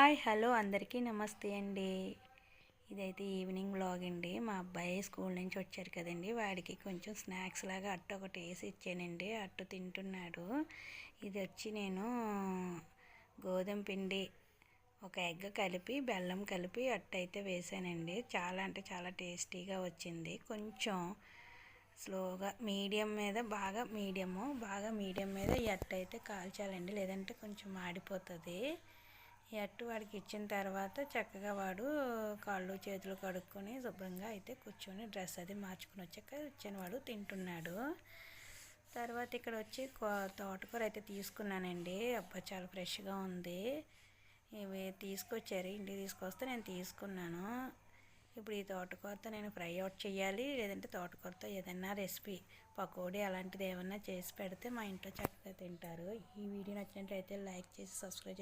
Hi hello అందరికీ నమస్తే అండి. ఇదైతే ఈవినింగ్ వ్లాగ్ అండి. మా అబ్బాయి స్కూల్ నుంచి వచ్చారు కదండి, వాడికి కొంచెం స్నాక్స్ లాగా అట్టు ఒకటి వేసి ఇచ్చానండి. అట్టు తింటున్నాడు. ఇది వచ్చి నేను గోధుమ పిండి ఒక ఎగ్ కలిపి బెల్లం కలిపి అట్టు అయితే వేసానండి. చాలా అంటే చాలా టేస్టీగా వచ్చింది. కొంచెం స్లోగా మీడియం మీద బాగా మీడియం మీద ఈ అట్టు అయితే కాల్చాలండి, లేదంటే కొంచెం మాడిపోతుంది. ఈ అట్టు వాడికి ఇచ్చిన తర్వాత చక్కగా వాడు కాళ్ళు చేతులు కడుక్కొని శుభ్రంగా అయితే కూర్చొని డ్రెస్ అది మార్చుకుని వచ్చాక ఇచ్చిన వాడు తింటున్నాడు. తర్వాత ఇక్కడ వచ్చి తోటకూర అయితే తీసుకున్నానండి. అబ్బా చాలా ఫ్రెష్గా ఉంది. ఇవి తీసుకొచ్చారు, ఇంటికి తీసుకొస్తే నేను తీసుకున్నాను. ఇప్పుడు ఈ తోటకూరతో నేను ఫ్రై అవుట్ చేయాలి, లేదంటే తోటకూరతో ఏదైనా రెసిపీ పకోడీ అలాంటిది ఏమన్నా చేసి పెడితే మా ఇంట్లో చక్కగా తింటారు. ఈ వీడియో నచ్చినట్లయితే లైక్ చేసి సబ్స్క్రైబ్